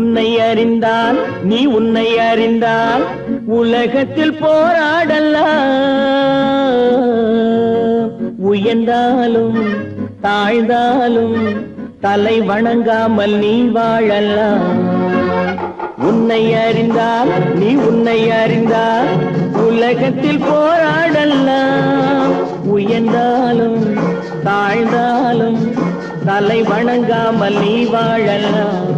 உன்னை அறிந்தால் நீ உன்னை அறிந்தால் உலகத்தில் போராடலாம். உயர்ந்தாலும் தாழ்ந்தாலும் தலை வணங்காமல் நீ வாழலாம். உன்னை அறிந்தால் நீ உன்னை அறிந்தால் உலகத்தில் போராடலாம். உயர்ந்தாலும் தாழ்ந்தாலும் தலை வணங்காமல் நீ வாழலாம்.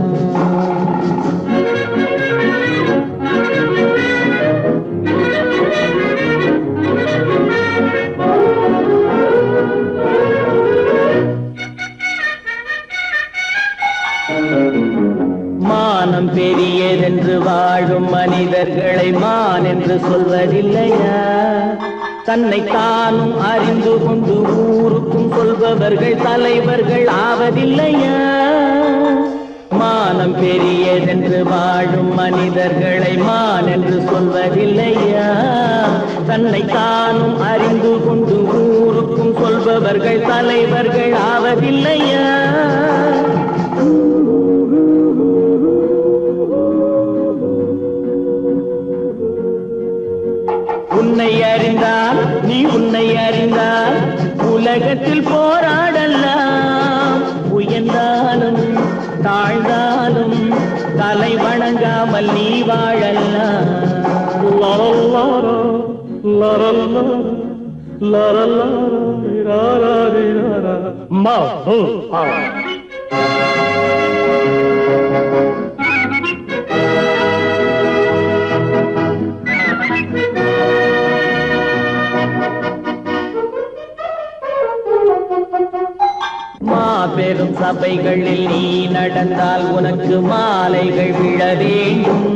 மானம் பெரியதென்று வாழும் மனிதர்களை மான் என்று சொல்வதில்லையா? தன்னை தானும் அறிந்து கொண்டு ஊருக்கும் சொல்பவர்கள் தலைவர்கள் ஆவதில்லையா? மானம் பெரியதென்று வாழும் மனிதர்களை மான் என்று சொல்வதில்லையா? தன்னை தானும் அறிந்து கொண்டு ஊருக்கும் சொல்பவர்கள் தலைவர்கள் ஆவதில்லையா? உன்னை அறிந்தால் நீ உன்னை அறிந்தால் உலகத்தில் போராடலாம். உயர்ந்தாலும் தாழ்ந்தாலும் தலை வணங்காமல் நீ வாழலாம். மாபெரும் சபைகளில் நீ நடந்தால் உனக்கு மாலைகள் விழ வேண்டும்.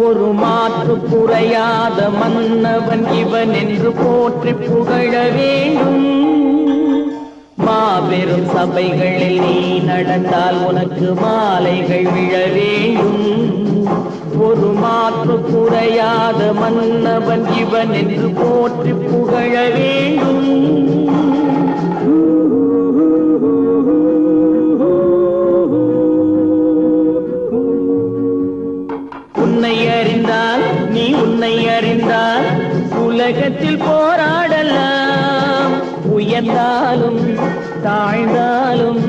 ஒரு மாற்று குறையாத மன்னவன் இவன் என்று போற்றி புகழ வேண்டும். மாபெரும் சபைகளில் நீ நடந்தால் உனக்கு மாலைகள் விழ வேண்டும். ஒரு மாற்று குறையாத மன்னவன் இவன் என்று போற்றி புகழ வேண்டும். உன்னை அறிந்தால் நீ உன்னை அறிந்தால் உலகத்தில் போராடலாம். உயர்ந்தாலும் தாழ்ந்தாலும்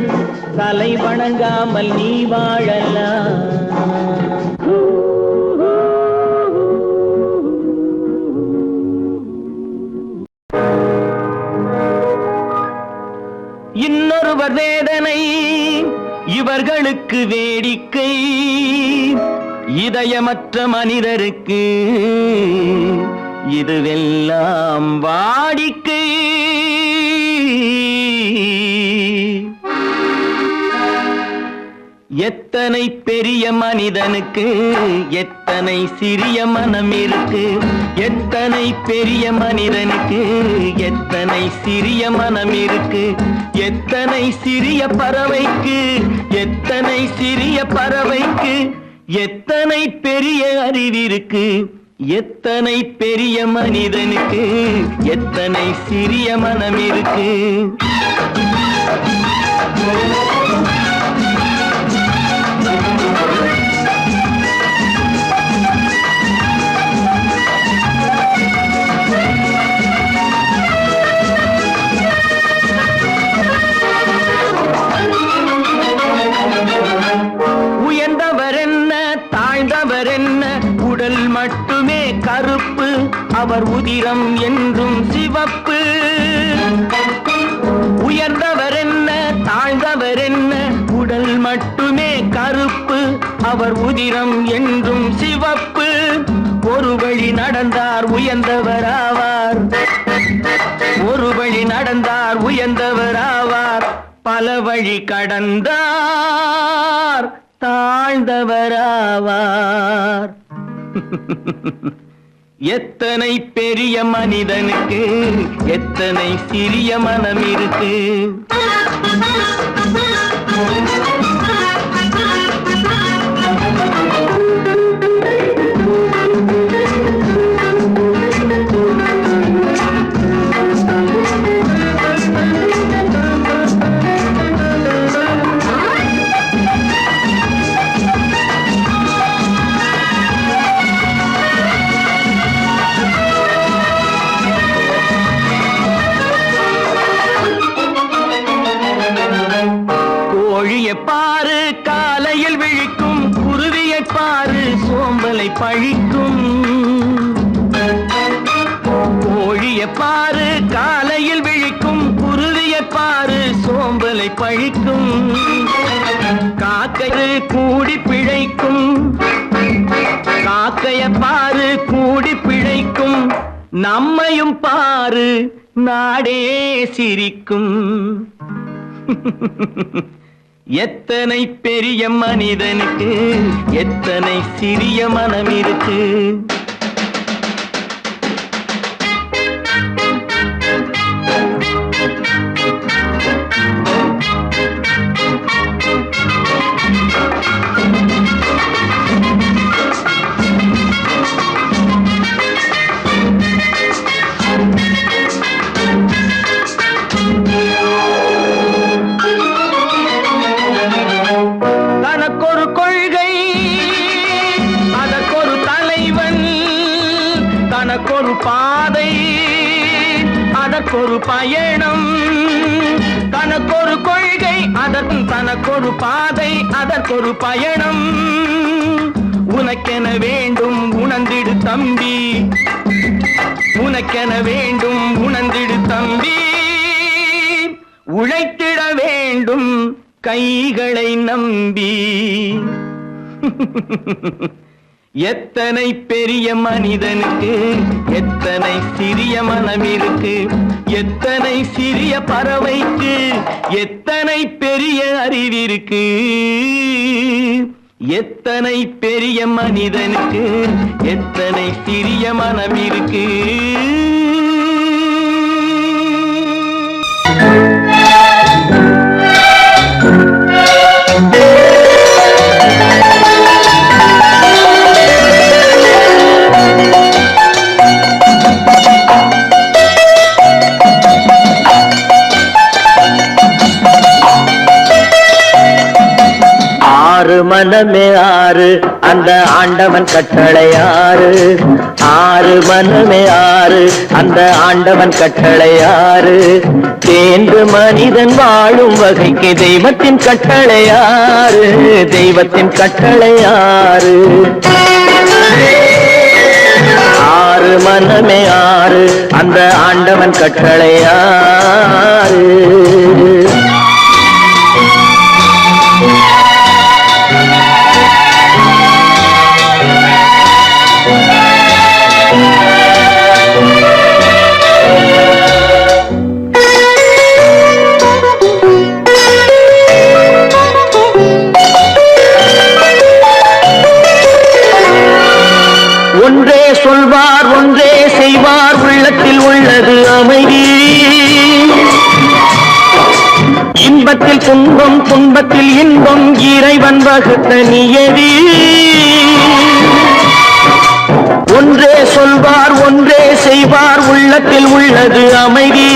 தலை வணங்காமல் நீ வாழலாம். இன்னொருவர் வேதனை இவர்களுக்கு வேடிக்கை. இதயமற்ற மனிதருக்கு இதுவெல்லாம் வாடிக்கை. எத்தனை பெரிய மனிதனுக்கு எத்தனை சிறிய மனம் இருக்கு. எத்தனை பெரிய மனிதனுக்கு எத்தனை சிறிய மனம் இருக்கு. எத்தனை சிறிய பறவைக்கு எத்தனை சிறிய பறவைக்கு எத்தனை பெரிய அறிவிருக்கு. எத்தனை பெரிய மனிதனுக்கு எத்தனை சிறிய மனம் இருக்கு. உயர்ந்தவர் என்ன தாழ்ந்தவர் என்ன உடல் மட்டுமே கருப்பு. அவர் உதிரம் என்றும் சிவப்பு. உயர்ந்தவர் என்ன தாழ்ந்தவர் என்ன உடல் மட்டுமே கருப்பு. அவர் உதிரம் என்றும் சிவப்பு. ஒரு வழி நடந்தார் உயர்ந்தவர் ஆவார். ஒரு வழி நடந்தார் உயர்ந்தவர் ஆவார். பல வழி கடந்தார் தாழ்ந்தவர் ஆவார். எத்தனை பெரிய மனிதனுக்கு எத்தனை சிறிய மனம் இருக்கு. கோழியை பாரு காலையில் விழிக்கும், குருவியை பாரு சோம்பலை பழிக்கும். கோழியை பாரு காலையில் விழிக்கும், குருவியை பாரு சோம்பலை பழிக்கும். காக்கை கூடி பிழைக்கும், காக்கைய பாரு கூடி பிழைக்கும். நம்மையும் பாரு நாடே சிரிக்கும். எத்தனை பெரிய மனிதனுக்கு எத்தனை சிறிய மனம் இருக்கு. தனக்கொரு கொள்கை அதற்கொரு தலைவன், தனக்கொரு பாதை அதற்கொரு பயணம். தனக்கொரு கொள்கை தனக்கொரு பாதை அதற்கொரு பயணம். உனக்கென வேண்டும் உணர்ந்திடு தம்பி, உனக்கென வேண்டும் உணர்ந்திடு தம்பி. உழைத்திட வேண்டும் கைகளை நம்பி. எத்தனை பெரிய மனிதனுக்கு எத்தனை சிறிய மனம் இருக்கு. எத்தனை சிறிய பறவைக்கு எத்தனை பெரிய அறிவிருக்கு. எத்தனை பெரிய மனிதனுக்கு எத்தனை சிறிய மனம் இருக்கு. ஆறு மனமே ஆறு அந்த ஆண்டவன் கட்டளை ஆறு. ஆறு மனமே ஆறு அந்த ஆண்டவன் கட்டளை ஆறு. தேர்ந்து மனிதன் வாழும் வகைக்கு தெய்வத்தின் கட்டளை ஆறு. தெய்வத்தின் கட்டளை ஆறு. ஆறு மனமே ஆறு அந்த ஆண்டவன் கட்டளை ஆறு. ஒன்றே சொல்வார் ஒன்றே செய்வார், உள்ளத்தில் உள்ளது அமைதி. இன்பத்தில் துன்பம் துன்பத்தில் இன்பம், இறைவன் வகுத்த நியதி. ஒன்றே சொல்வார் ஒன்றே செய்வார், உள்ளத்தில் உள்ளது அமைதி.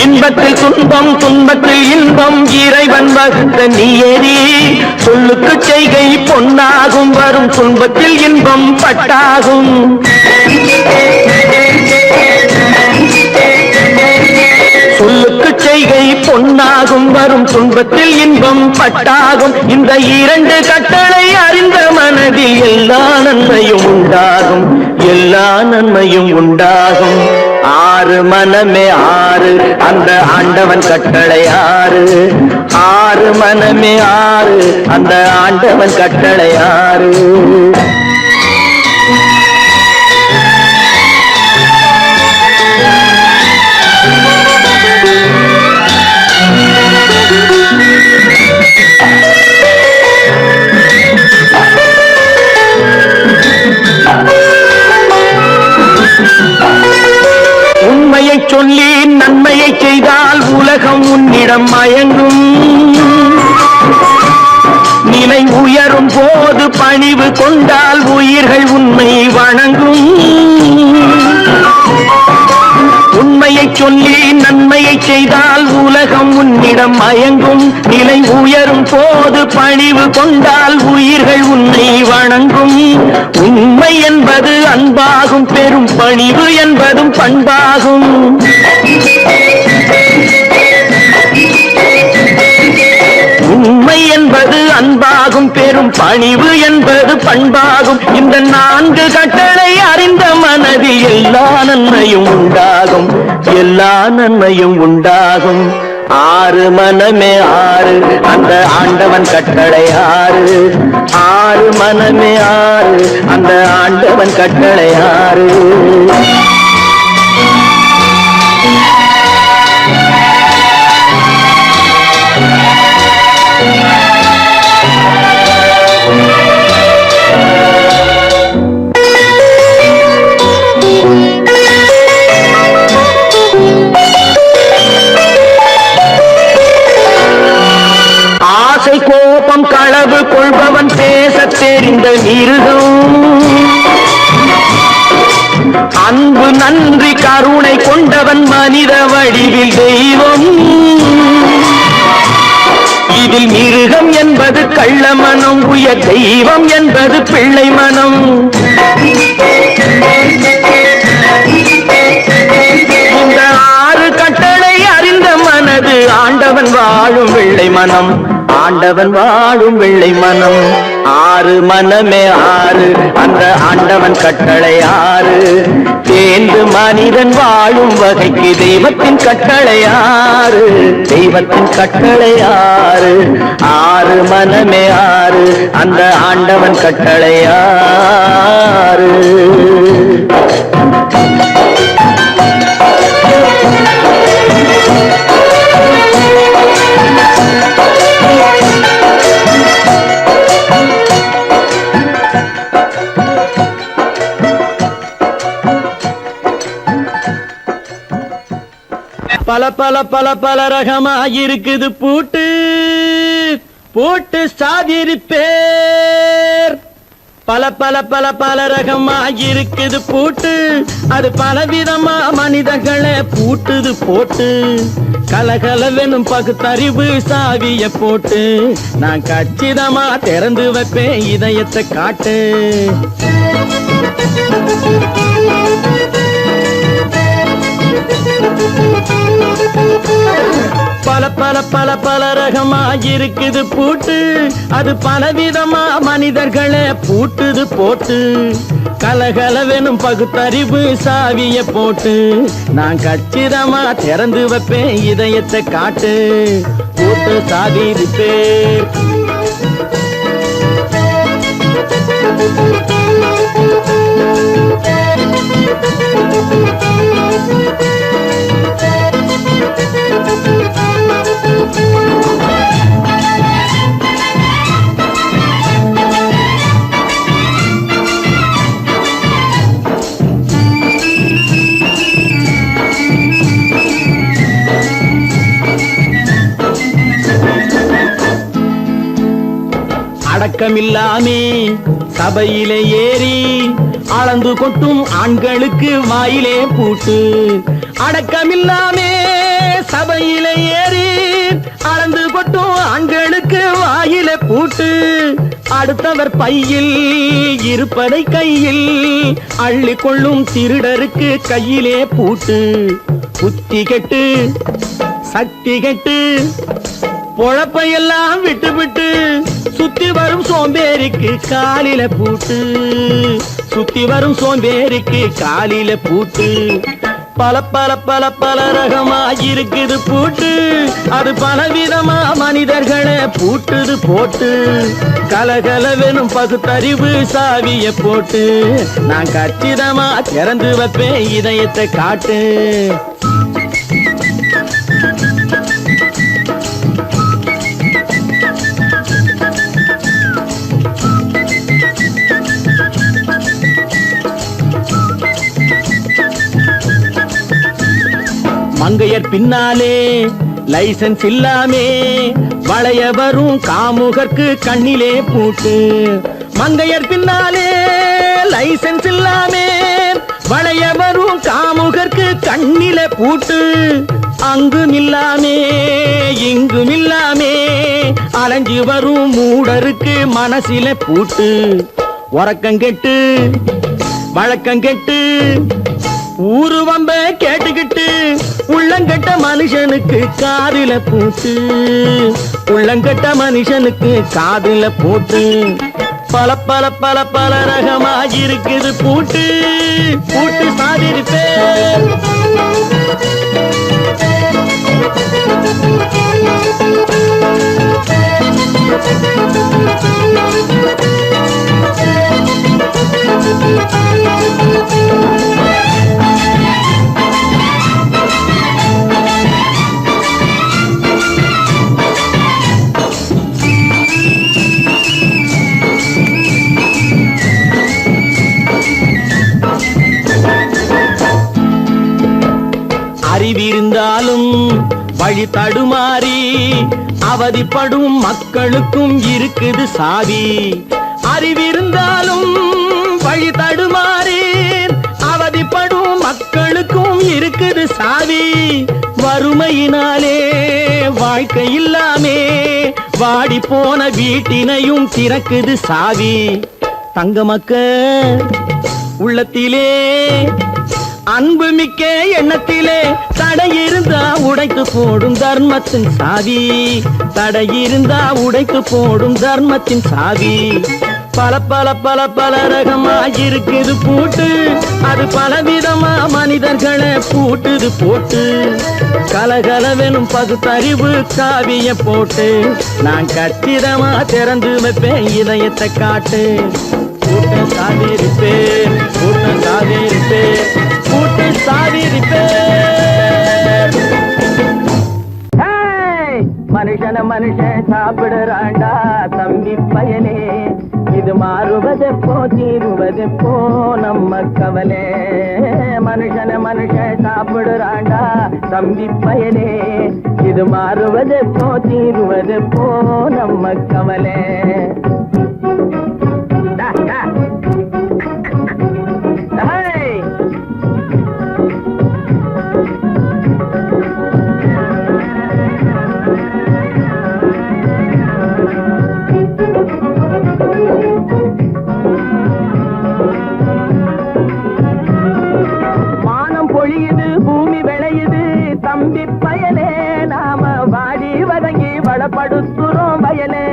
இன்பத்தில் துன்பம் துன்பத்தில் இன்பம், இறைவன் வகுத்த நியதி. சொல்லுக்கு செய்கை பொன்னாகும், வரும் துன்பத்தில் இன்பம் பட்டாகும். சொல்லுக்கு செய்கை பொன்னாகும், வரும் துன்பத்தில் இன்பம் பட்டாகும். இந்த இரண்டு கட்டளை அறிந்த மனதில் எல்லா நன்மையும் உண்டாகும், எல்லா நன்மையும் உண்டாகும். ஆறு மனமே ஆறு அந்த ஆண்டவன் கட்டளை ஆறு. ஆறு மனமே ஆறு அந்த ஆண்டவன் கட்டளை ஆறு. உண்மையை சொல்லி நன்மையை செய்தால் உலகம் உன்னிடம் மயங்கும். நிலை உயரும் போது பணிவு கொண்டால் உயிர்கள் உன்னை வணங்கும். உண்மையை சொல்லி நன்மையை செய்தால் உலகம் உன்னிடம் மயங்கும். நிலை உயரும் போது பணிவு கொண்டால் உயிர்கள் உன்னை வணங்கும். உண்மை என்பது அன்பாகும், பெரும் பணிவு என்பதும் பண்பாகும். உண்மை என்பது அன்பாகும், பெரும் பணிவு என்பது பண்பாகும். இந்த 4 கட்டளை அறிந்த மனதில் எல்லா நன்மையும் உண்டாகும், எல்லா நன்மையும் உண்டாகும். 6 மனமே 6, அந்த ஆண்டவன் கட்டளை 6. 6 மனமே 6, அந்த ஆண்டவன் கட்டளை 6. கோபம் களவு கொள்பவன் பேச தெரிந்த மிருகம், அன்பு நன்றி கருணை கொண்டவன் மனித வடிவில் தெய்வம். இதில் மிருகம் என்பது கள்ள மனம், உயர் தெய்வம் என்பது பிள்ளை மனம். இந்த 6 கட்டளை அறிந்த மனது ஆண்டவன் வாழும் வெள்ளை மனம், ஆண்டவன் வாழும் வெள்ளை மனம். 6 மனமே 6, அந்த ஆண்டவன் கட்டளை 6. தேர்ந்து மனிதன் வாழும் வகைக்கு தெய்வத்தின் கட்டளை 6, தெய்வத்தின் கட்டளை 6. 6 மனமே 6, அந்த ஆண்டவன் கட்டளை 6. பல பல பல பல ரகமாயிருக்குது பூட்டு, பூட்டு சாதிருப்பேர். பல பல பல பல ரகமாயிருக்குது பூட்டு, அது பலவிதமா மனிதர்களை பூட்டுது போட்டு. கலகலவெனும் பகுத்தறிவு சாவிய போட்டு, நான் கச்சிதமா திறந்து வைப்பேன் இதயத்தை காட்டு. பல பல பல பல ரகமாயிருக்குது பூட்டு, அது பலவிதமா மனிதர்களை பூட்டுது போட்டு. கலகலவெனும் பகுத்தறிவு சாவிய போட்டு, நான் கச்சிதமா திறந்து வைப்பேன் இதயத்தை காட்டு. பூட்டு சாதிருப்பேர். அடக்கமில்லாமே சபையிலே ஏறி அளந்து கொட்டும் ஆண்களுக்கு வாயிலே பூட்டு. அடக்கமில்லாமே சபையிலே ஏறி அளந்து கொட்டும் ஆண்களுக்கு வாயிலே பூட்டு. அடுத்தவர் பையில் இருப்பதை கையில் அள்ளி கொள்ளும் திருடருக்கு கையிலே பூட்டு. புத்தி கெட்டு சக்தி கெட்டு பொழப்பையெல்லாம் விட்டு விட்டு சுத்தி வரும் சோம்பேறிக்கு காலில பூட்டு, சுத்தி வரும் சோம்பேறிக்கு காலில பூட்டு. பல பல பல பல ரகமாயிருக்குது பூட்டு, அது பலவிதமா மனிதர்களை பூட்டுது போட்டு. கலகலவெனும் பகுத்தறிவு சாவிய போட்டு, நான் கச்சிதமா திறந்து வைப்பேன் இதயத்தை காட்டு. மங்கையர் பின்னாலே லைசன்ஸ் இல்லாமே வளைய வரும் காமுகர்க்கு கண்ணிலே பூட்டு. மங்கையர் பின்னாலே லைசன்ஸ் இல்லாமே வளைய வரும் காமுகர்க்கு கண்ணிலே பூட்டு. அங்கும் இல்லாமே இங்கும் இல்லாமே அலைஞ்சு வரும் மூடருக்கு மனசில பூட்டு. உறக்கங்கெட்டு வழக்கங்கெட்டு ஊரு வம்ப கேட்டுக்கிட்டு உள்ளங்கட்ட மனுஷனுக்கு காதுல பூட்டு, உள்ளங்கட்ட மனுஷனுக்கு காதுல பூட்டு. பல பல பல பல ரகமாயிருக்குது பூட்டு, பூட்டு சாதிருப்பே. அறிவிருந்தாலும் வழி தடுமாறி அவதிப்படும் மக்களுக்கும் இருக்குது சாவி. அறிவிருந்தாலும் வழி தடுமாறி அவதிப்படும் மக்களுக்கும் இருக்குது சாவி. வறுமையினாலே வாழ்க்கை இல்லாமே வாடி போன வீட்டினையும் திறக்குது சாவி. தங்க மக்க உள்ளத்திலே அன்பு மிக்க எண்ணத்திலே தடையிருந்தா உடைத்து போடும் தர்மத்தின் சாவி, தடையிருந்தா உடைத்து போடும் தர்மத்தின் சாவி. பல பல பல பல ரகமாயிருக்குது பூட்டு, அது பலவிதமா மனிதர்களை பூட்டுது போட்டு. கலகலவெனும் பகுத்தறிவு காவிய போட்டு நான் கச்சிதமா திறந்து வைப்பேன் இதயத்தை காட்டு. கூட்டம் சாதிருப்பே, கூட்டம் சாதிருப்பே, கூட்டு சாதிருப்பே. மனுஷன மனுஷன் சாப்பிடுறாண்டா தம்பி பயலே, இது மாறுவதெப்போ தீருவதெப்போ நம்ம கவலை. மனுஷன மனுஷன் சாப்பிடுறாண்டா தம்பி பயலே, இது மாறுவதெப்போ தீருவதெப்போ நம்ம கவலை. மானம் பொழியுது பூமி விளையுது தம்பி பயலே, நாம வாடி வதங்கி வளப்படுத்துறோம் வயலே.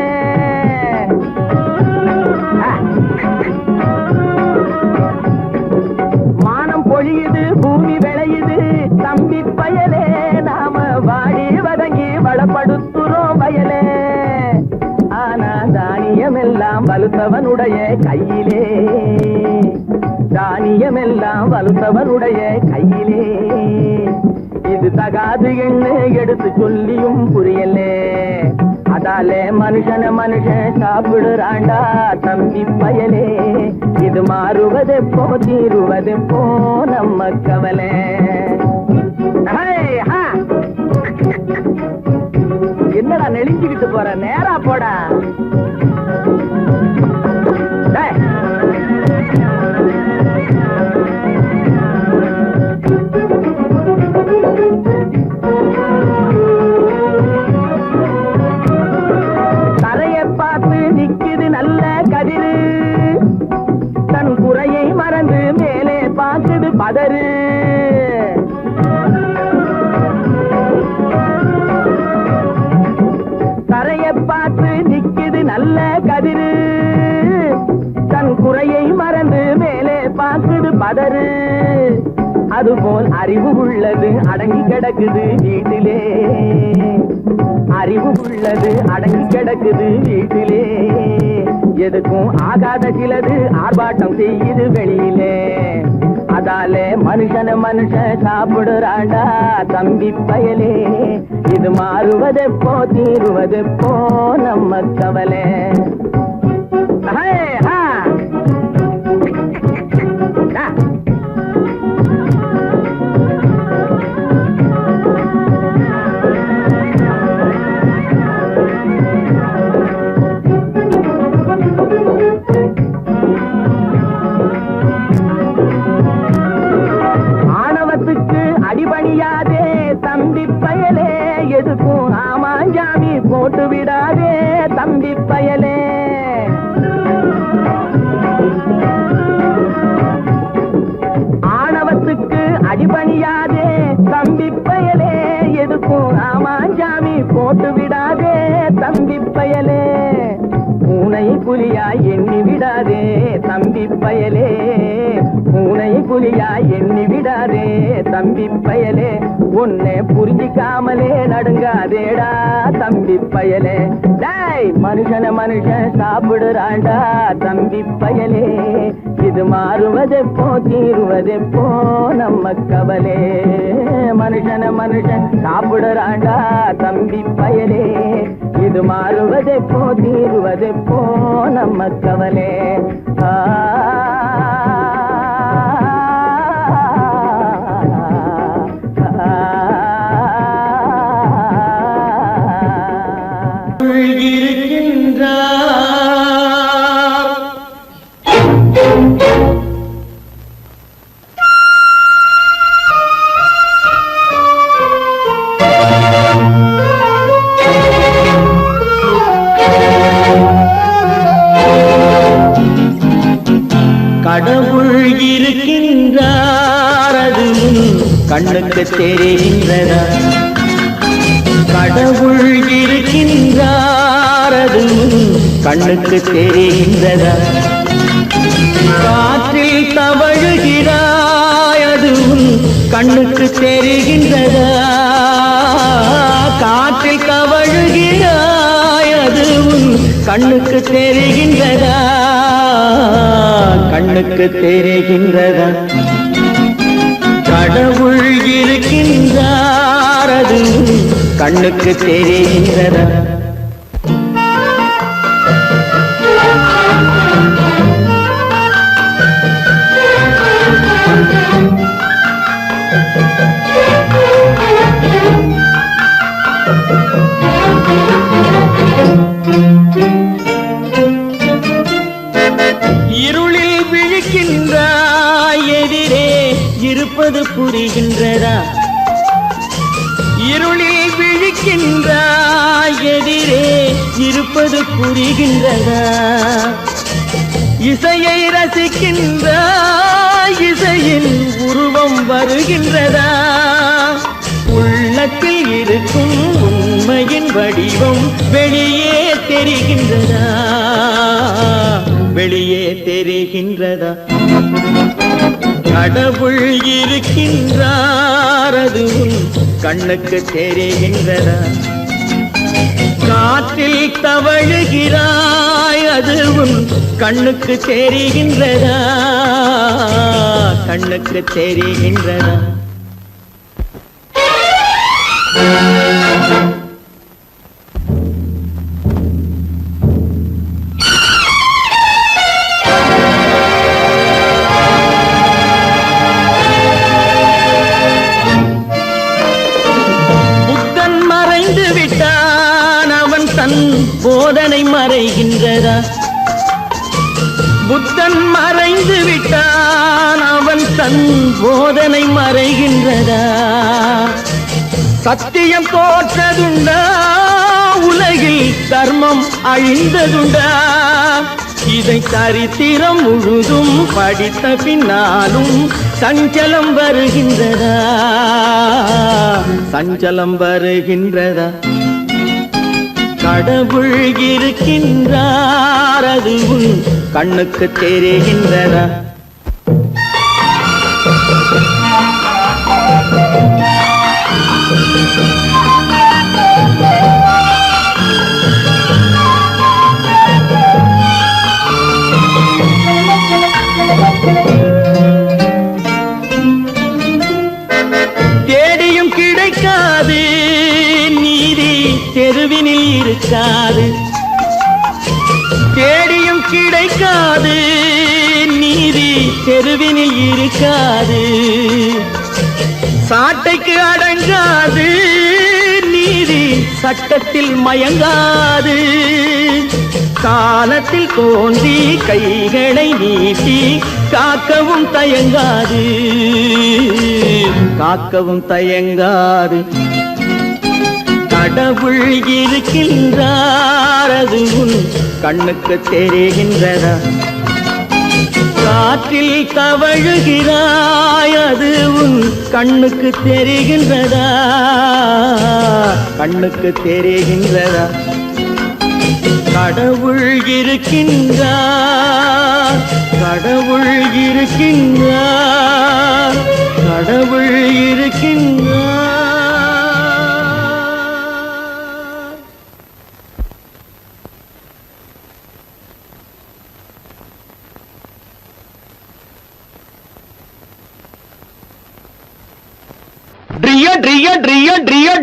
மானம் பொழியுது பூமி விளையுது தம்பி பயலே, நாம வாடி வதங்கி வளப்படுத்துறோம் வயலே. ஆனா தானியமெல்லாம் வலுத்தவனுடைய கையிலே, தானியமெல்லாம் வலுத்தவனுடைய கையிலே. இது தகாது என்று எடுத்து சொல்லியும் புரியலே, அதாலே மனுஷன மனுஷன் சாப்பிடுறாண்டா தம்பி பயலே, இது மாறுவதெப்போ தீருவதெப்போ நம்ம கவலை. என்னடா நெளிஞ்சுக்கிட்டு போற, நேரா போடா. தரையை பார்த்து நிக்குது நல்ல கதிரு, தன் குறையை மறந்து மேலே பார்க்குது பதறு. தரையை பார்த்து நிக்குது நல்ல கதிரு, தன் குறையை மறந்து மேலே பார்க்குது பதறு. அதுபோல் அறிவு உள்ளது அடங்கி கிடக்குது வீட்டிலே, அறிவு உள்ளது அடங்கி கிடக்குது வீட்டிலே. எதுக்கும் ஆகாத சிலது ஆர்ப்பாட்டம் செய்யுது வெளியிலே, அதாலே மனுஷன மனுஷன் சாப்பிடுறாண்டா தம்பி பயலே, இது மாறுவதெப்போ தீருவதெப்போ நம்ம கவலை. ஆணவத்துக்கு அடிபணியாதே தம்பி பயலே, எதுக்கும் ஆமாஞ்சாமி போட்டு விடாதே தம்பி பயலே. புலியா எண்ணி விடாதே தம்பி பயலே, பூனை புலியா எண்ணி விடாதே தம்பி பயலே, உன்னை புரிஞ்சிக்காமலே நடுங்காதேடா தம்பி பயலே. டேய் மனுஷன மனுஷன் சாப்பிடுறாண்டா தம்பி பயலே, இது மாறுவதெப்போ தீருவதெப்போ நம்ம கவலே. மனுஷன மனுஷன் சாப்பிடுறாண்டா தம்பி பயலே, இது மாறுவதெப்போ தீருவதெப்போ நம்ம கவலே. கடவுள் இருக்கின்றார் அது கண்ணுக்கு தெரிகின்றதா, கடவுள் இருக்கின்றார் அது கண்ணுக்கு தெரிகின்றதா, காற்றில் தவழுகிறாய் அது கண்ணுக்கு தெரிகின்றதா, காற்றில் தவழுகிறாய் அது கண்ணுக்கு தெரிகின்றதா, கண்ணுக்கு தெரிகின்றதா. கடவுள் இருக்கின்றார் அது கண்ணுக்கு தெரிகின்றதா. இருளில் விழிக்கின்றாய் எதிரே இருப்பது புரிகின்றதா, இருளில் விழிக்கின்றாய் எதிரே இருப்பது புரிகின்றதா, இசையை ரசிக்கின்றாய் இசையின் உருவம் வருகின்றதா, உள்ளத்தில் இருக்கும் உண்மையின் வடிவம் வெளியே தெரிகின்றதா, வெளியே தெரிகின்றதா. கடவுள் இருக்கின்றார் அது கண்ணுக்கு தெரிகின்றதா, காற்றில் தவழுகிறாய் அது கண்ணுக்கு தெரிகின்றதா, கண்ணுக்கு தெரிகின்றதா. போதனை மறைகின்றதா, புத்தன் மறைந்து விட்டான் அவன் தன் போதனை மறைகின்றதா, சத்தியம் தோற்றதுண்டா உலகில் தர்மம் அழிந்ததுண்டா, இதை சரித்திரம் முழுதும் படித்த பின்னாலும் சஞ்சலம் வருகின்றதா, சஞ்சலம் வருகின்றதா. கடவுள் இருக்கின்றார் அது கண்ணுக்கு தெரிகின்றதா. தேடியும் கிடைக்காது நீதி தெருவினில் இருக்காது, தேடியும் கிடைக்காது நீதி தெருவினில் இருக்காது, சாட்டைக்கு அடங்காது நீதி சட்டத்தில் மயங்காது, காலத்தில் தோன்றி கைகளை நீட்டி காக்கவும் தயங்காது, காக்கவும் தயங்காது. கடவுள் இருக்கின்றார் அது கண்ணுக்கு தெரிகின்றதா, காற்றில் தவழுகிறாய் அது கண்ணுக்கு தெரிகின்றதா, கண்ணுக்கு தெரிகின்றதா. கடவுள் இருக்கின்றார், கடவுள் இருக்கின்றார், கடவுள் இருக்கின்றார். ட்ரியா ட்ரியா ட்ரியா ட்ரியா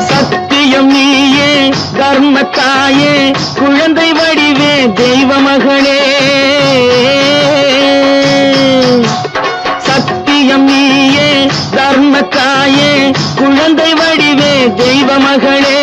சத்தியம் நீயே தர்மத்தாயே குழந்தை வடிவே தெய்வ மகளே. சத்தியம் நீயே தர்மத்தாயே குழந்தை வடிவே தெய்வ மகளே.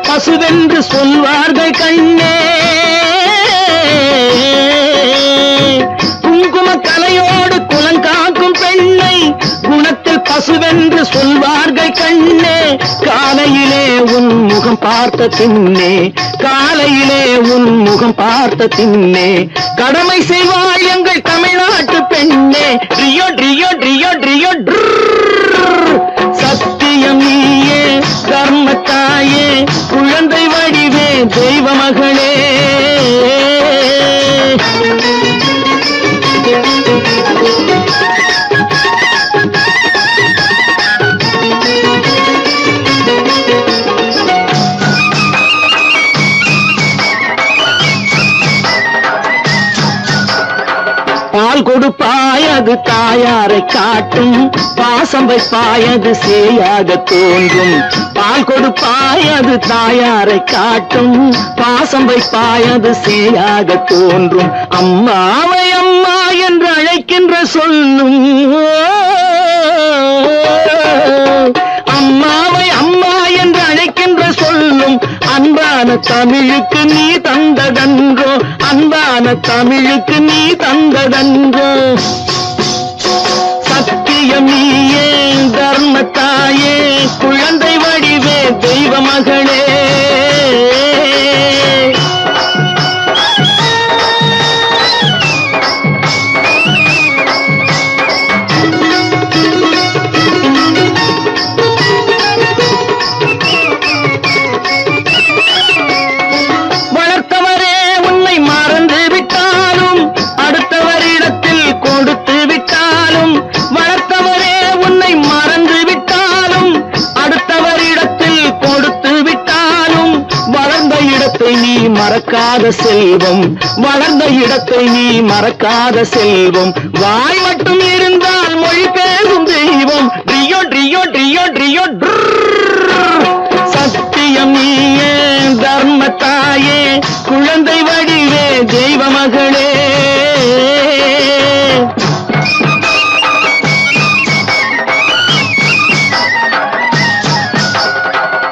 பசுவென்று சொல்வார்கள் கண்ணே, குங்கும கலையோடு குலங்காக்கும் பெண்ணை குணத்தில் பசுவென்று சொல்வார்கள் கண்ணே. காலையிலே உன் முகம் பார்த்த பின்னே, காலையிலே உன் முகம் பார்த்த பின்னே கடமை செய்வாள் எங்கள் தமிழ்நாட்டு பெண்ணே. ட்ரியோ ட்ரியோ ட்ரியோ ட்ரியோ சத்தியம் நீயே தர்மத்தாயே குழந்தை வடிவே தெய்வ மகளே. பால் கொடுப்பாய் அது தாயாரை காட்டும், பாசம் வைப்பாய் அது சேயாக தோன்றும். பால் கொடுப்பாய் அது தாயாரை காட்டும், பாசம் வைப்பாய் அது சேயாக தோன்றும். அம்மாவை அம்மா என்று அழைக்கின்ற சொல்லும், அம்மாவை அம்மா என்று அழைக்கின்ற சொல்லும் அன்பான தமிழுக்கு நீ தந்ததன்றோ, அன்பான தமிழுக்கு நீ தந்ததன்றோ. சத்தியம் நீயே தர்மத்தாயே குழந்தை வடிவே தெய்வ மகளே. நீ மறக்காத செல்வம், வளர்ந்த இடத்தை நீ மறக்காத செல்வம். வாய் மட்டும் இருந்தால் மொழி பேசும் தெய்வம். ட்ரியோ ட்ரியோ ட்ரியோ ட்ரியோ சத்தியம் நீயே தர்மத்தாயே குழந்தை வடிவே தெய்வ மகளே.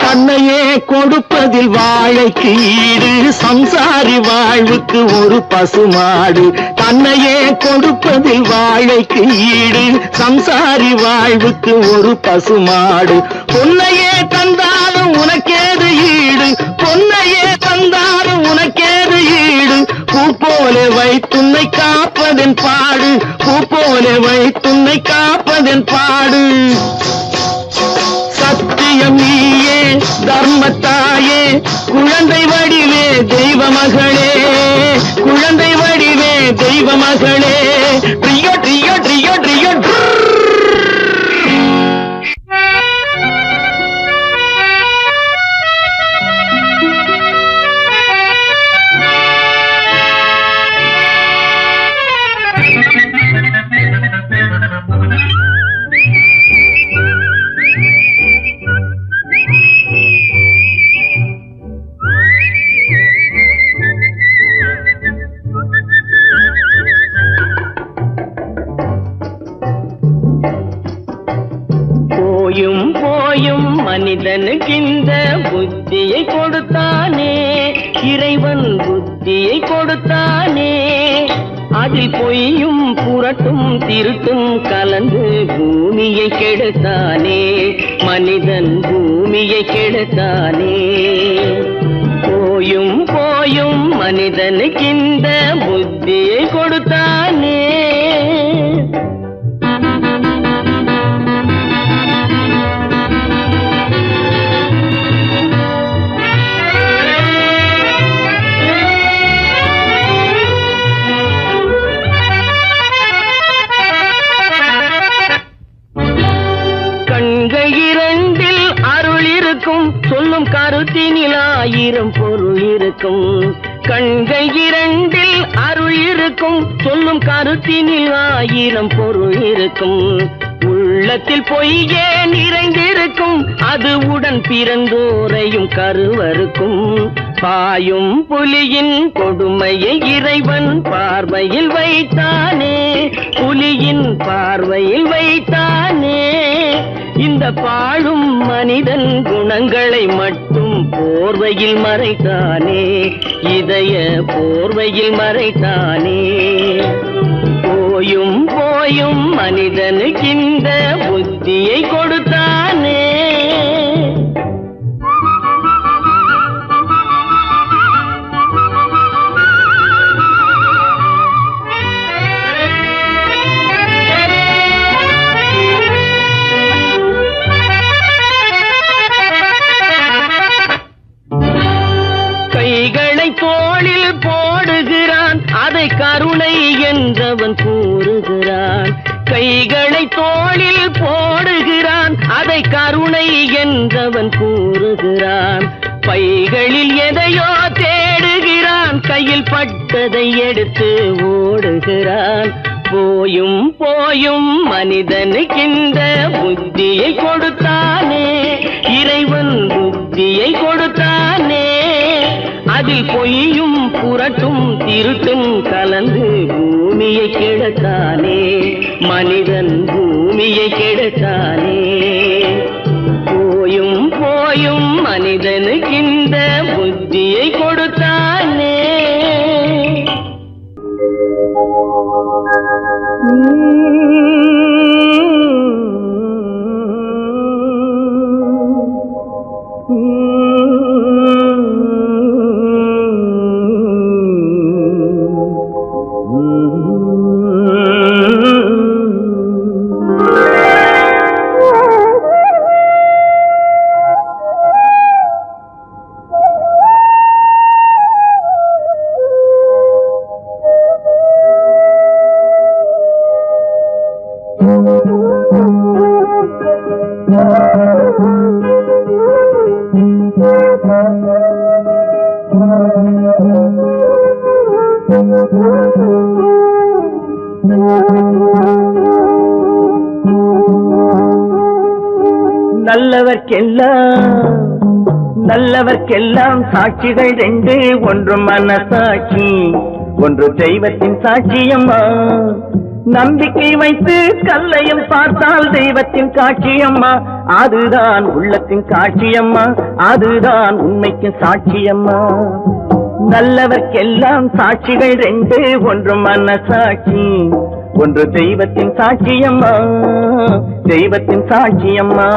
தன்னையே கொடுப்பதில் வாழைக்கு ஈடு, சம்சாரி வாழ்வுக்கு ஒரு பசுமாடு. தன்னையே கொடுப்பதில் வாழைக்கு ஈடு, சம்சாரி வாழ்வுக்கு ஒரு பசுமாடு. பொன்னையே தந்தாலும் உனக்கேது ஈடு, பொன்னையே தந்தாலும் உனக்கேது ஈடு. பூ போல வைத்துன்னை காப்பதன் பாடு, பூ போல வைத்துன்னை காப்பதன் பாடு. சத்தியம் நீயே தர்மத்தாயே குழந்தை வடிவே தெய்வ மகளே, குழந்தை வடிவே தெய்வ மகளே. ட்ரியோ ட்ரியோ ட்ரியோ ட்ரியோ இறைவன் புத்தியை கொடுத்தானே அதில் பொய்யும் புரட்டும் திருட்டும் கலந்து பூமியை கெடுத்தானே மனிதன் பூமியை கெடுத்தானே போயும் போயும் மனிதனுக்கு இந்த புத்தியை கொடுத்தானே சொல்லும் கருத்தினில் ஆயிரம் பொருள் இருக்கும் கண்கள் இரண்டில் அருள் இருக்கும் சொல்லும் கருத்தினில் ஆயிரம் பொருள் இருக்கும் உள்ளத்தில் பொய்யே நிறைந்திருக்கும் அது உடன் பிறந்தோரையும் கருவருக்கும் பாயும் புலியின் கொடுமையை இறைவன் பார்வையில் வைத்தானே புலியின் பார்வையில் வைத்தானே இந்த பாழும் மனிதன் குணங்களை மட்டும் போர்வையில் மறைத்தானே இதய போர்வையில் மறைத்தானே போயும் போயும் மனிதனுக்கு இந்த புத்தியை கொடுத்தானே கைகளை தோளில் போடுகிறான் அதை கருணை என்றவன் கூறுகிறான் கைகளை தோளில் போடுகிறான் அதை கருணை என்றவன் கூறுகிறான் பைகளில் எதையோ தேடுகிறான் கையில் பட்டதை எடுத்து ஓடுகிறான் போயும் போயும் மனிதனுக்கு இந்த புத்தியை கொடுத்தானே இறைவன் புத்தியை கொடுத்தானே அதில் பொய்யும் புரட்டும் திருட்டும் கலந்து பூமியை கெடுத்தானே மனிதன் பூமியை கெடுத்தானே போயும் போயும் மனிதனுக்கு இந்த புத்தியை கொடுத்தானே நல்லவர்க்கெல்லாம் சாட்சிகள் ரெண்டு ஒன்று மனசாட்சி ஒன்று தெய்வத்தின் சாட்சியம்மா நம்பிக்கை வைத்து கல்லையும் பார்த்தால் தெய்வத்தின் காட்சியம்மா அதுதான் உள்ளத்தின் காட்சியம்மா அதுதான் உண்மைக்கு சாட்சியம்மா நல்லவர்க்கெல்லாம் சாட்சிகள் ரெண்டு ஒன்று மனசாட்சி ஒன்று தெய்வத்தின் சாட்சியம்மா தெய்வத்தின் சாட்சியம்மா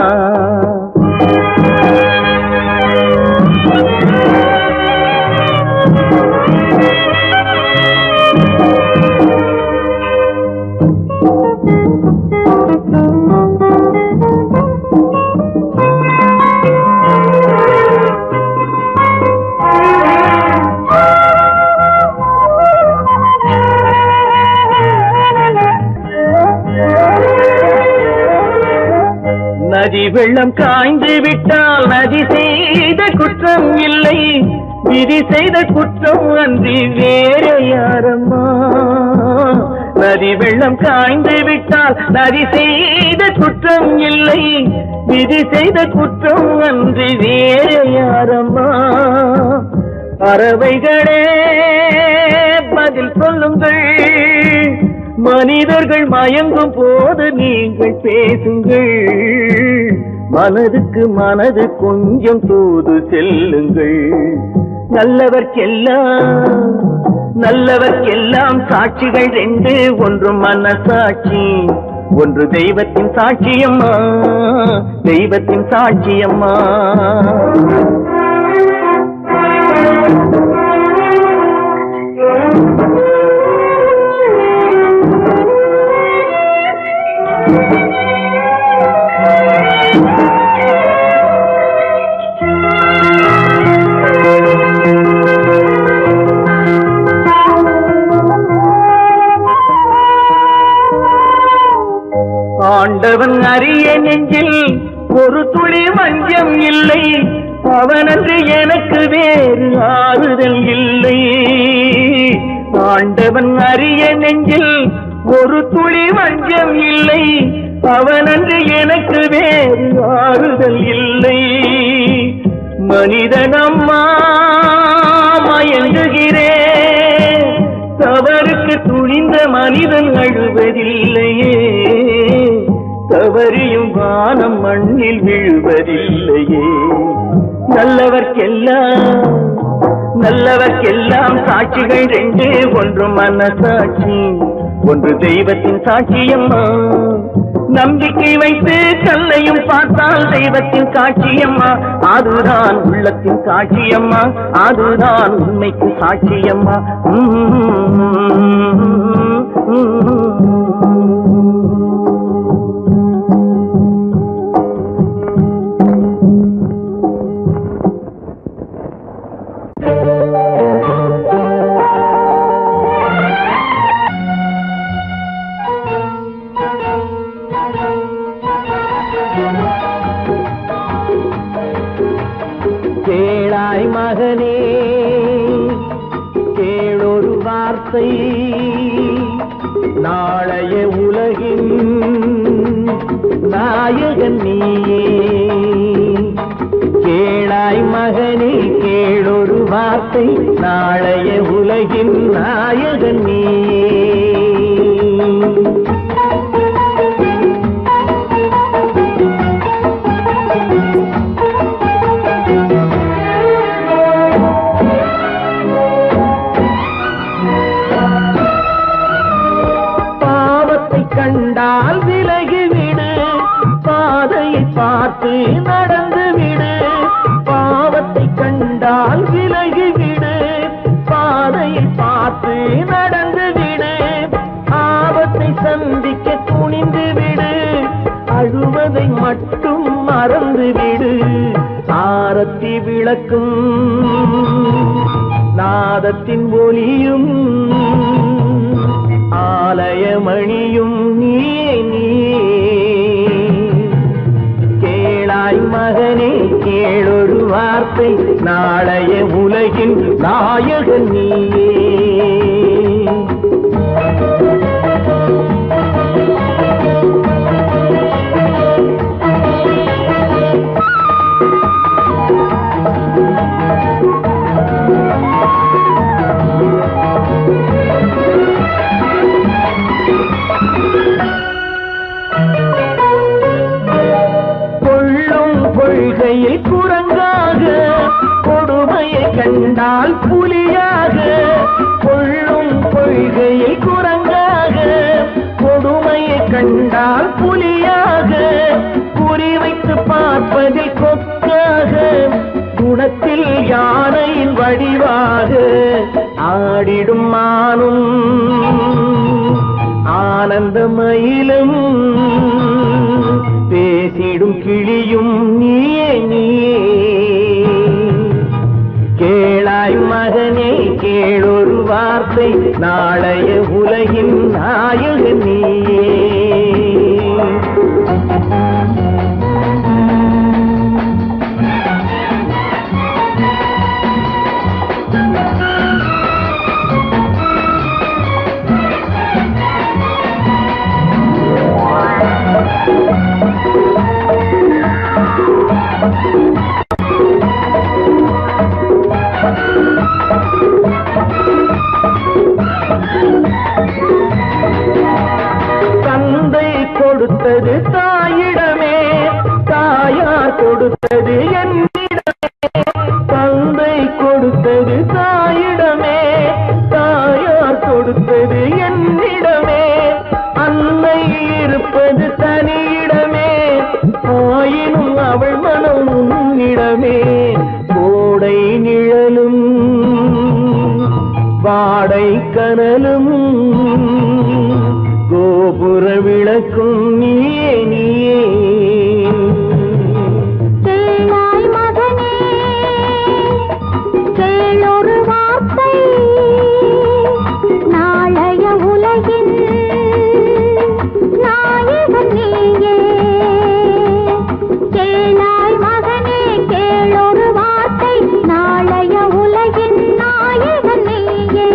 நதி வெள்ளம் காய்ந்து விட்டால் நதி செய்த குற்றம் இல்லை விதி செய்த குற்றம் அன்றி வேறு யாரம்மா நதி வெள்ளம் காய்ந்து விட்டால் நதி செய்த குற்றம் இல்லை விதி செய்த குற்றம் அன்றி வேறு யாரம்மா பறவைகளே பதில் சொல்லுங்கள் மனிதர்கள் மயங்கும் போது நீங்கள் பேசுங்கள் மனதுக்கு மனது கொஞ்சம் தூது செல்லுங்கள் நல்லவர்க்கெல்லாம் சாட்சிகள் ரெண்டு, ஒன்று மனசாட்சி, ஒன்று தெய்வத்தின் சாட்சியம்மா, தெய்வத்தின் சாட்சியம்மா. ஆண்டவன் அறிய நெஞ்சில் ஒரு துளி வஞ்சம் இல்லை, அவனன்று எனக்கு வேறு ஆறுதல் இல்லை. ஆண்டவன் அறிய நெஞ்சில் ஒரு துளி வஞ்சம் இல்லை, அவனன்று எனக்கு வேறு ஆறுதல் இல்லை. மனிதனம்மா மயங்குகிறேன், தவறுக்கு துணிந்த மனிதன் அழுவதில்லையே, தவறியும் வானம் மண்ணில் விழுவதில்லையே. நல்லவர்க்கெல்லாம் சாட்சிகள் ரெண்டு, ஒன்று மனசாட்சி, ஒன்று தெய்வத்தின் சாட்சியம்மா. நம்பிக்கை வைத்து கல்லையும் பார்த்தால் தெய்வத்தின் சாட்சியம்மா, அதுதான் உள்ளத்தின் சாட்சியம்மா, அதுதான் உண்மைக்கு சாட்சியம்மா. கேளாய் மகனே கேளொரு வார்த்தை, நாளைய உலகின் நாயகன் நீயே. கேளாய் மகனே கேளொரு வார்த்தை, நாளைய உலகின் நாயகன் நீயே. கண்டால் விலகிவிடு, பாதையை பார்த்து நடந்து விடு. பாவத்தை கண்டால் விலகிவிடு, பாதையை பார்த்து நடந்து விடு. ஆபத்தை சந்திக்க துணிந்து விடு, அழுவதை மட்டும் மறந்து விடு. ஆரத்தி விளக்கும் நாதத்தின் ஒளியும், ஆலயமணியும் நீயே நீயே. கேளாய் மகனே கேளொரு வார்த்தை, நாளைய உலகின் நாயகன் நீயே. கொள்கையில் குரங்காக, கொடுமையை கண்டால் புலியாக. கொள்ளும் கொள்கையில் குரங்காக, கொடுமையை கண்டால் புலியாக. குறிவைத்து பார்ப்பதில் கொக்காக, குணத்தில் யானையின் வடிவாக. ஆடிடும் மானும் ஆனந்த மயிலும், பேசிடும் கிளியும் நீயே நீயே. கேளாய் மகனே கேளொரு வார்த்தை, நாளைய உலகின் நாயகன் நீயே. தந்தை கொடுத்தது தாயிடமே, வாடை கனலும் கோபுர விளக்கும் நீயே நீயே. கேளாய் மகனே கேளொரு வார்த்தை, நாளைய உலகின் நாயகன் நீயே. கேளாய் மகனே கேளொரு வார்த்தை, நாளைய உலகின் நாயகன் நீயே.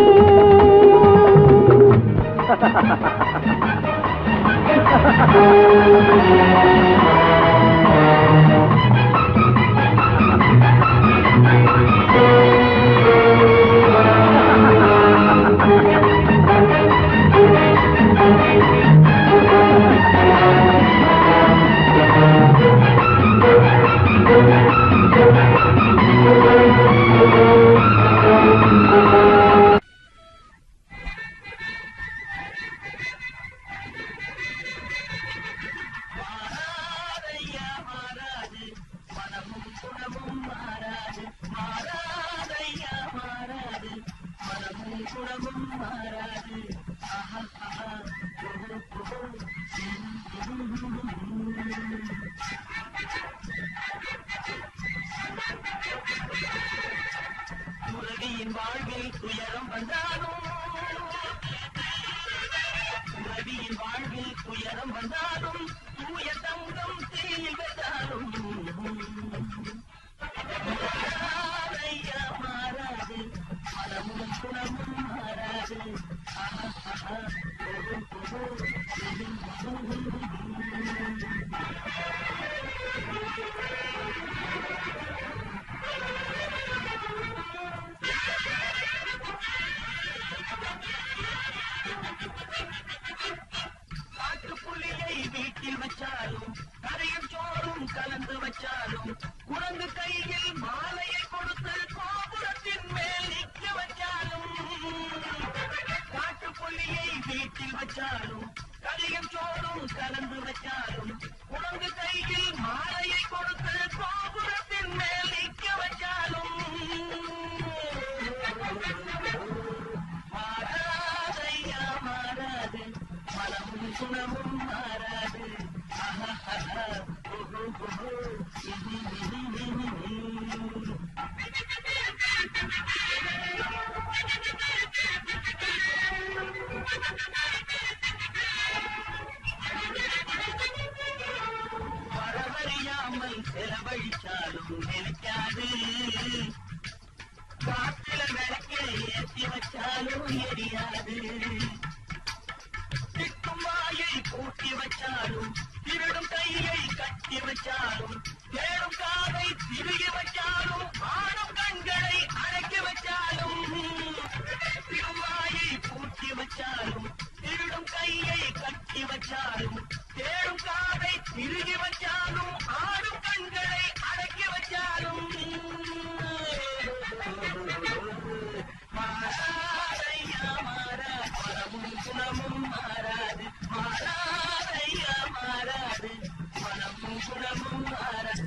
வாழ்வில் துயரம் வந்தாலும் தூய தங்கம் தீயில் வந்தாலும் மாறாதையா மாறாது, மனமும் குணமும் மாறாது. காட்டுப்புலியை வீட்டில் வச்சாலும் கரையும் சோறும் கலந்து வச்சாலும் குரங்கு கையில் மாலையை கொடுத்து கோபுரத்தின் மேல் நிற்க வச்சாலும். காட்டுப்புலியை வீட்டில் வச்சாலும் கரையும் சோறும் கலந்து வச்சாலும் குரங்கு கையில் மாலையை கொடுத்து கோபுரத்தின் மேல் நிற்க வச்சாலும். மாறாதையா மாறாது, மனமும் குணமும் மாறாது. வரவறியாமல் செலவழிச்சாலும் நினைக்காது, காத்தில விளக்க ஏற்றி வச்சாலும் எரியாது. திட்டும் வாயை பூட்டி வச்சாலும் திருடும் கையை கட்டி வச்சாலும் தேடும் காதை திருகி வச்சாலும் ஆடும் கண்களை அடக்கி வச்சாலும். திடும் வாயை பூட்டி வச்சாலும் திருடும் கையை கட்டி வச்சாலும் தேடும் காதை திருகி வச்சாலும் ஆடும் கண்களை அடக்கி வச்சாலும். மாறாதையா மாறாது, மனமும் குணமும் மாறாது. மாறாதையா மாறாது, மனமும் குணமும் மாறாது.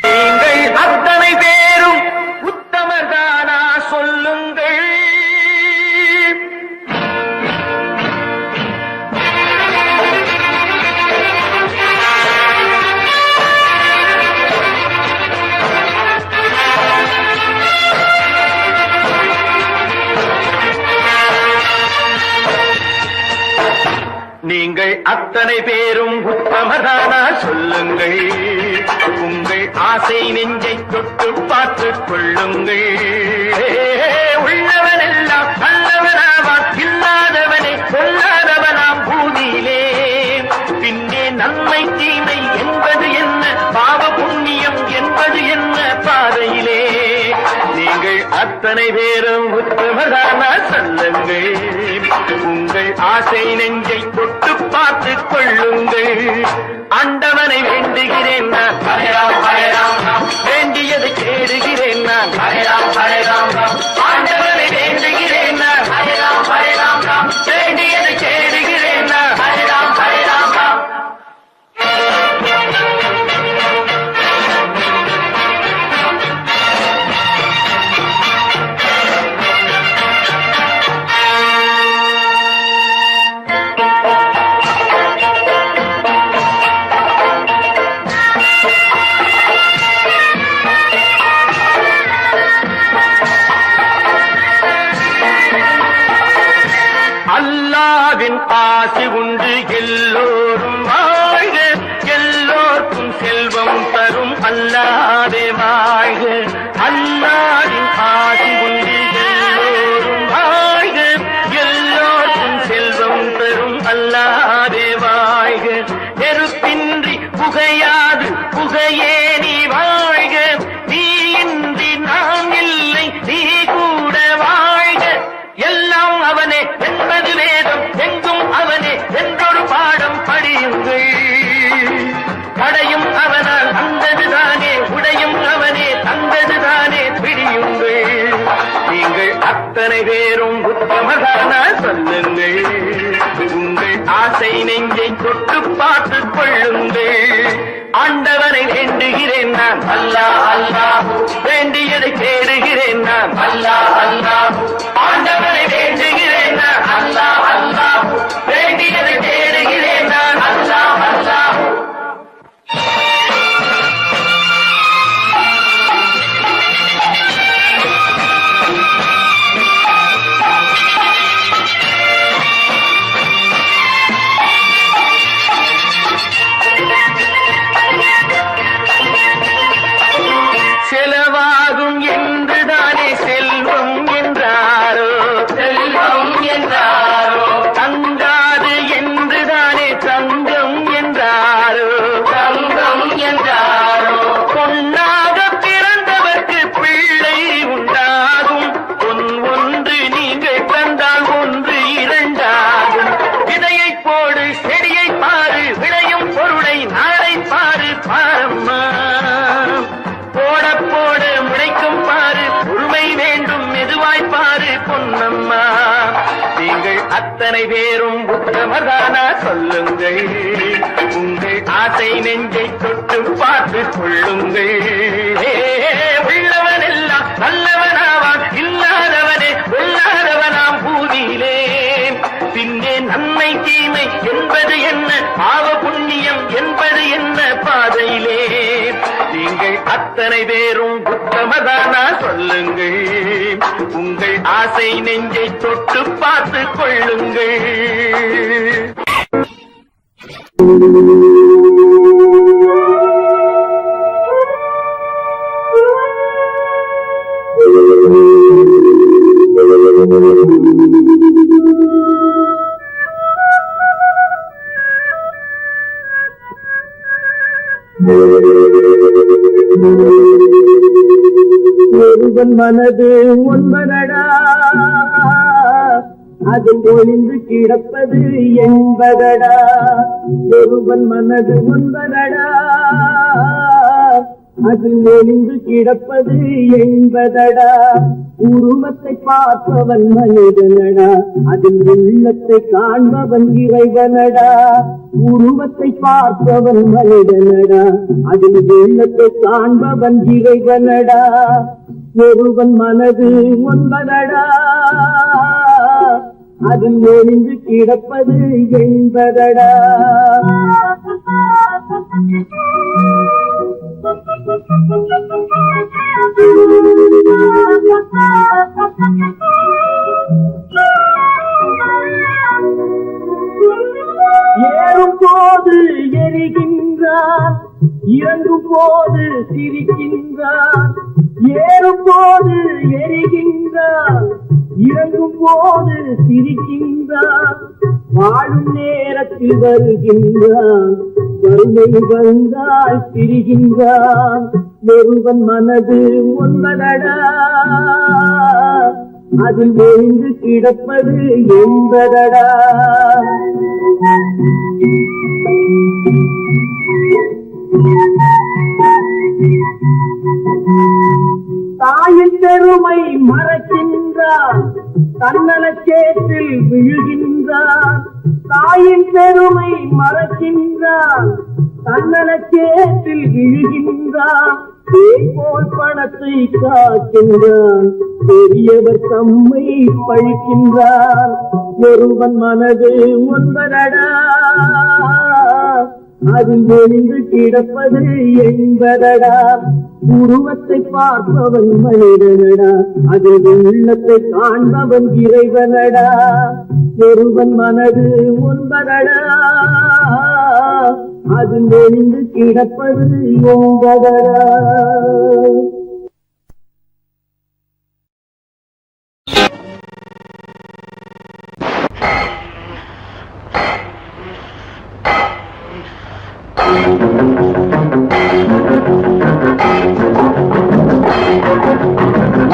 நீங்கள் அத்தனை பேரும் உத்தமர்தானா சொல்லுங்கள். நீங்கள் அத்தனை பேரும் உத்தமதானா சொல்லுங்கள். உங்கள் ஆசை நெஞ்சை தொட்டு பார்த்துக் கொள்ளுங்கள். உள்ளவனெல்லாம் நல்லவனாவான், இல்லாதவனை கொல்லாதவனாம் பூமியிலே. பின்னே நன்மை தீமை என்பது என்ன, பாவ புண்ணியம் என்பது என்ன பாதையிலே. நீங்கள் அத்தனை பேரும் உத்தமதானா சொல்லுங்கள். உங்கள் ஆசை நெஞ்சை தொட்டு பார்த்துக் கொள்ளுங்கள். ஆண்டவனை வேண்டுகிறேன் நான், வேண்டியதை கேடுகிறேன் நான். ஆண்டவனை வேண்டுகிறேன் நான், வேண்டியதை கேடுகிறேன் நான். கொண்டு எல்லோரும் வாழ்க, எல்லோருக்கும் செல்வம் தரும் அல்லாதே வாழ்க, அல்லாவின் ஆசி கொண்டு எல்லோரும் வாழ்க, எல்லோருக்கும் செல்வம் தரும் அல்லாதே வாழ்க, நெருப்பின்றி புகையாது புகையே நீ வாழ்க, நீ இன்றி நாம் இல்லை நீ கூட வாழ்க, எல்லாம் அவனே என்பது வேதம், எங்கும் அவனே என்றொரு பாடம் படியுங்கள், படையும் அவனால் வந்ததுதானே, உடையும் அவனே தந்ததுதானே பிடியுங்கள், நீங்கள் அத்தனை பேரும் உத்தமதானா சொல்லுங்கள், உங்கள் ஆசை நெஞ்சை தொட்டு பார்த்துக் கொள்ளுங்கள், ஆண்டவனை வேண்டுகிறேன் நான் அல்லாஹ் அல்லாஹ், வேண்டியதை தேடுகிறேன் நான் அல்லாஹ் அல்லாஹ், ஆண்டவனை வேண்டுகிறேன் நான் அல்லாஹ் அல்லாஹ், வேண்டியதை தேடுகிறேன் நான் அல்லாஹ் அல்லாஹ். செலவாகும் என்றுதானே செல்வம் என்றாரோ, செல்வம் என்றாரோ, தங்காது என்றுதானே தங்கம் என்றாரோ, தங்கம் என்றாரோ, பொன்னாக பிறந்தவர்க்கு பிள்ளை உண்டாகும், பொன் ஒன்று நீங்கள் தந்தால் ஒன்று இரண்டாகும், விதையை போடு செடியை பாரு, விளையும் பொருளை நாளை பாரு பாரம்மா, போட போட முளைக்கும் பாரு, பொறுமை வேண்டும் மெதுவாய் பாரு பொன்னம்மா, நீங்கள் அத்தனை பேரும் உத்தமதானா சொல்லுங்கள், உங்கள் ஆசை நெஞ்சை தொட்டு பார்த்து கொள்ளுங்கள், உள்ளவன் எல்லாம் நல்லவனாவான், இல்லாதவனே கொல்லாதவனாம் பூதியிலே, பின்னே நன்மை தீமை என்பது என்ன, பாவ புண்ணியம் என்பது என்ன பாதையிலே, நீங்கள் அத்தனை பேரும் உத்தமதானா சொல்லுங்கள், உங்கள் ஆசை நெஞ்சை தொட்டு பார்த்து கொள்ளுங்கள். ஒருவன் மனது ஒன்பதடா, அதில் ஒளிந்து கிடப்பது என்பதடா, ஒருவன் மனது ஒன்பதடா, அதில் ஒளிந்து கிடப்பது என்பதடா, உருவத்தை பார்ப்பவன் மனிதனடா, அதில் உள்ளத்தை காண்பவன் இறைவனடா, உருவத்தை பார்ப்பவன் மனிதனடா, அதில் உள்ளத்தை காண்பவன் இறைவனடா, ஒருவன் மனது ஒன்பதடா, அதில் ஒளிந்து கிடப்பது என்பதடா. ஏறும் போது எரிகின்றான், இறங்கும் போது சிரிக்கின்றான், ஏறும் போது எரிகின்றான், இறங்கும் போது சிரிக்கின்றான், வாழும் நேரத்தில் வருகின்றான், வறுமை வந்தால் பிரிகின்றான், ஒருவன் மனது ஒன்பதடா, அதில் ஒளிந்து கிடப்பது என்பதடா. தாயின் பெருமை மறக்கின்றான், தன்னலச்சேற்றில் விழுகின்றான், தாயின் பெருமை மறக்கின்றான், தன்னலச்சேற்றில் விழுகின்றான், போல் பணத்தை காக்கின்றான், பெரியவர் தம்மை பழிக்கின்றான், ஒருவன் மனது ஒன்பதடா, அதில் ஒளிந்து கிடப்பது என்பதடா உருவத்தை பார்ப்பவன் மனிதனடா அதில் உள்ளத்தை காண்பவன் இறைவனடா ஒருவன் மனது ஒன்பதடா அதில் ஒளிந்து கிடப்பது என்பதடா.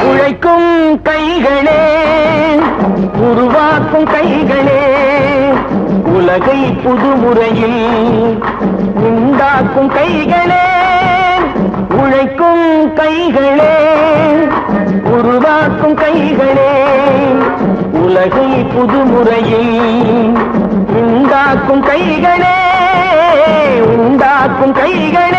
உழைக்கும் கைகளே உருவாக்கும் கைகளே உலகை புதுமுறையில் உண்டாக்கும் கைகளே உழைக்கும் கைகளே உருவாக்கும் கைகளே உலகை புதுமுறையில் உண்டாக்கும் கைகளே உண்டாக்கும் கைகளே.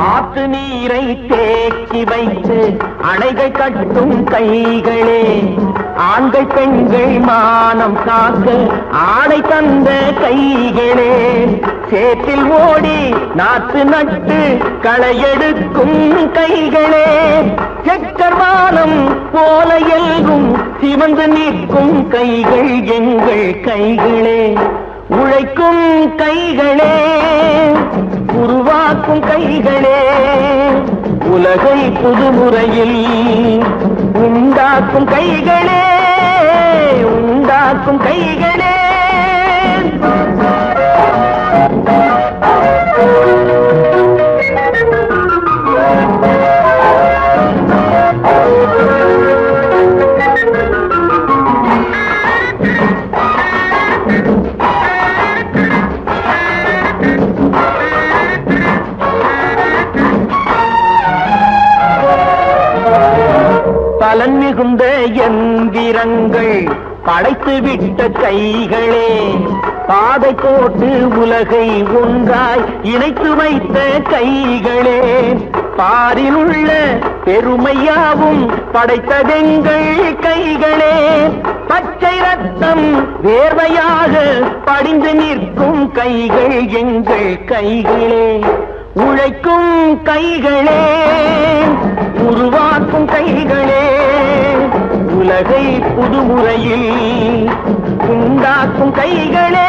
ஆத்து நீரை தேக்கி வைத்து அணைகள் கட்டும் கைகளே ஆண்கள் பெண்கள் மானம் காக்க ஆடை தந்த கைகளே சேற்றில் ஓடி நாத்து நட்டு களையெடுக்கும் கைகளே செக்கர்வானம் போல எல்கும் சிவந்து நிற்கும் கைகள் எங்கள் கைகளே உழைக்கும் கைகளே உருவாக்கும் கைகளே உலகை புதுமுறையில் உண்டாக்கும் கைகளே உண்டாக்கும் கைகளே. பலன் மிகுந்த எந்திரங்கள் படைத்து விட்ட கைகளே பாதை போட்டு உலகை ஒன்றாய் இணைத்து வைத்த கைகளே பாரில் உள்ள பெருமையாவும் படைத்ததெங்கள் கைகளே பச்சை ரத்தம் வேர்வையாக படிந்து நிற்கும் கைகள் எங்கள் கைகளே உழைக்கும் கைகளே உருவாக்கும் கைகளே உலகை புதுமுறையில் உண்டாக்கும் கைகளே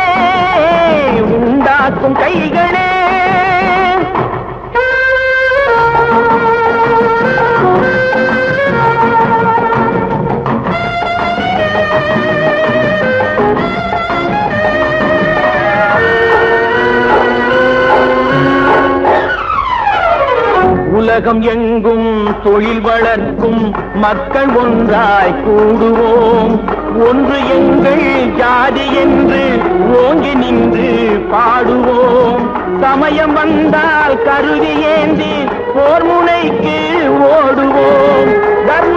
உண்டாக்கும் கைகளே. உலகம் எங்கும் தொழில் வளர்க்கும் மக்கள் ஒன்றாய் கூடுவோம் ஒன்று எங்கள் ஜாதி என்று ஓங்கி நின்று பாடுவோம் சமயம் வந்தால் கருவி ஏந்தி போர் முனைக்கு ஓடுவோம் தர்ம